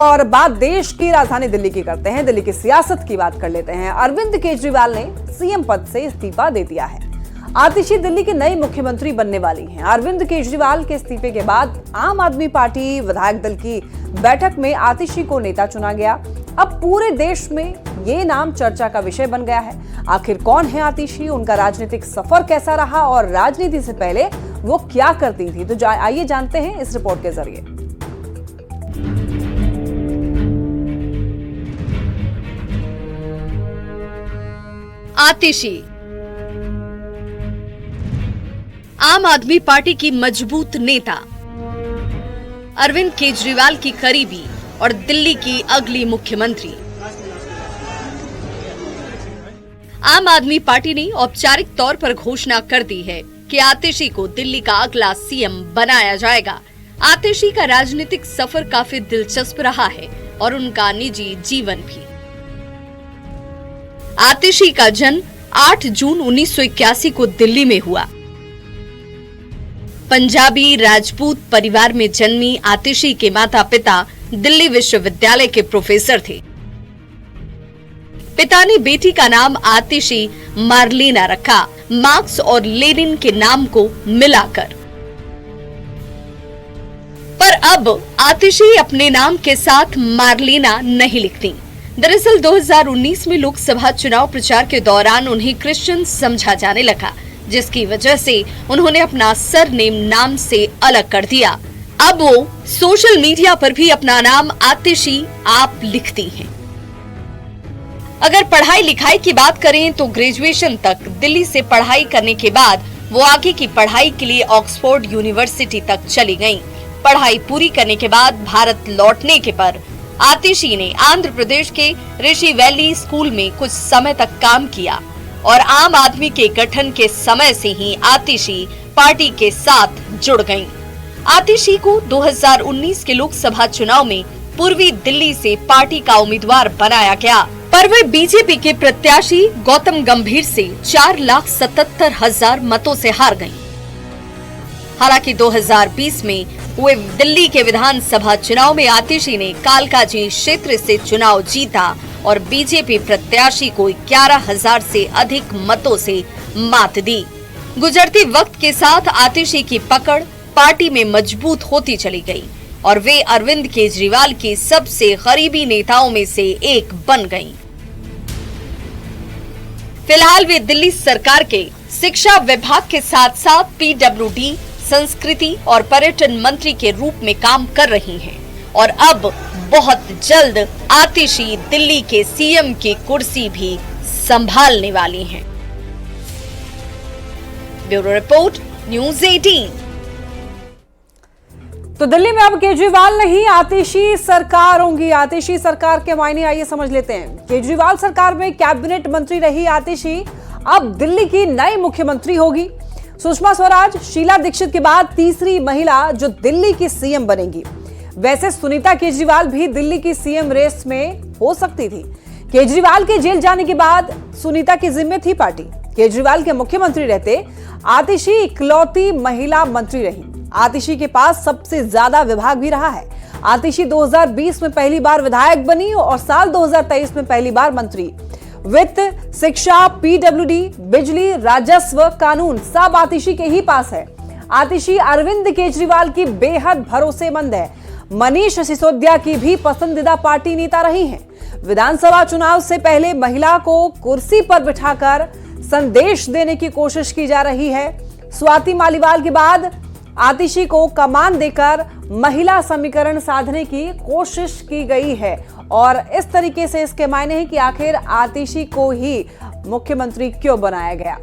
और बात देश की राजधानी दिल्ली की करते हैं। दिल्ली की सियासत की बात कर लेते हैं। अरविंद केजरीवाल ने सीएम पद से इस्तीफा दे दिया है। आतिशी दिल्ली की नई मुख्यमंत्री बनने वाली हैं। अरविंद केजरीवाल के इस्तीफे के बाद आम आदमी पार्टी विधायक दल की बैठक में आतिशी को नेता चुना गया। अब पूरे देश में ये नाम चर्चा का विषय बन गया है। आखिर कौन है आतिशी, उनका राजनीतिक सफर कैसा रहा और राजनीति से पहले वो क्या करती थी, तो आइए जानते हैं इस रिपोर्ट के जरिए। आतिशी आम आदमी पार्टी की मजबूत नेता, अरविंद केजरीवाल की करीबी और दिल्ली की अगली मुख्यमंत्री। आम आदमी पार्टी ने औपचारिक तौर पर घोषणा कर दी है कि आतिशी को दिल्ली का अगला सीएम बनाया जाएगा। आतिशी का राजनीतिक सफर काफी दिलचस्प रहा है और उनका निजी जीवन भी। आतिशी का जन्म 8 जून 1981 को दिल्ली में हुआ। पंजाबी राजपूत परिवार में जन्मी आतिशी के माता पिता दिल्ली विश्वविद्यालय के प्रोफेसर थे। पिता ने बेटी का नाम आतिशी मार्लिना रखा, मार्क्स और लेनिन के नाम को मिलाकर। पर अब आतिशी अपने नाम के साथ मार्लिना नहीं लिखती। दरअसल 2019 में लोकसभा चुनाव प्रचार के दौरान उन्हें क्रिश्चियन समझा जाने लगा, जिसकी वजह से उन्होंने अपना सरनेम नाम से अलग कर दिया। अब वो सोशल मीडिया पर भी अपना नाम आतिशी आप लिखती हैं। अगर पढ़ाई लिखाई की बात करें तो ग्रेजुएशन तक दिल्ली से पढ़ाई करने के बाद वो आगे की पढ़ाई के लिए ऑक्सफोर्ड यूनिवर्सिटी तक चली गईं। पढ़ाई पूरी करने के बाद भारत लौटने के पर आतिशी ने आंध्र प्रदेश के ऋषि वैली स्कूल में कुछ समय तक काम किया और आम आदमी के गठन के समय से ही आतिशी पार्टी के साथ जुड़ गईं। आतिशी को 2019 के लोकसभा चुनाव में पूर्वी दिल्ली से पार्टी का उम्मीदवार बनाया गया, पर वे बीजेपी के प्रत्याशी गौतम गंभीर से 4,77,000 मतों से हार गईं। हालांकि 2020 में हुए दिल्ली के विधानसभा चुनाव में आतिशी ने कालकाजी क्षेत्र से चुनाव जीता और बीजेपी प्रत्याशी को 11,000 से अधिक मतों से मात दी। गुजरते वक्त के साथ आतिशी की पकड़ पार्टी में मजबूत होती चली गई और वे अरविंद केजरीवाल की सबसे करीबी नेताओं में से एक बन गईं। फिलहाल वे दिल्ली सरकार के शिक्षा विभाग के साथ साथ पीडब्ल्यूडी, संस्कृति और पर्यटन मंत्री के रूप में काम कर रही हैं और अब बहुत जल्द आतिशी दिल्ली के सीएम की कुर्सी भी संभालने वाली हैं। Bureau report, news 18। तो दिल्ली में अब केजरीवाल नहीं, आतिशी सरकार होंगी। आतिशी सरकार के मायने आइए समझ लेते हैं। केजरीवाल सरकार में कैबिनेट मंत्री रही आतिशी अब दिल्ली की नई मुख्यमंत्री होगी। सुषमा स्वराज, शीला दीक्षित के बाद तीसरी महिला जो दिल्ली की सीएम बनेगी। वैसे सुनीता केजरीवाल भी दिल्ली की सीएम रेस में हो सकती थी। केजरीवाल के जेल जाने के बाद सुनीता की जिम्मे थी पार्टी। केजरीवाल के मुख्यमंत्री रहते आतिशी इकलौती महिला मंत्री रही। आतिशी के पास सबसे ज्यादा विभाग भी रहा है। आतिशी 2020 में पहली बार विधायक बनी और साल 2023 में पहली बार मंत्री। वित्त, शिक्षा, पीडब्ल्यूडी, बिजली, राजस्व, कानून सब आतिशी के ही पास है। आतिशी अरविंद केजरीवाल की बेहद भरोसेमंद है। मनीष सिसोदिया की भी पसंदीदा पार्टी नेता रही हैं। विधानसभा चुनाव से पहले महिला को कुर्सी पर बिठाकर संदेश देने की कोशिश की जा रही है। स्वाति मालीवाल के बाद आतिशी को कमान देकर महिला समीकरण साधने की कोशिश की गई है और इस तरीके से इसके मायने हैं कि आखिर आतिशी को ही मुख्यमंत्री क्यों बनाया गया।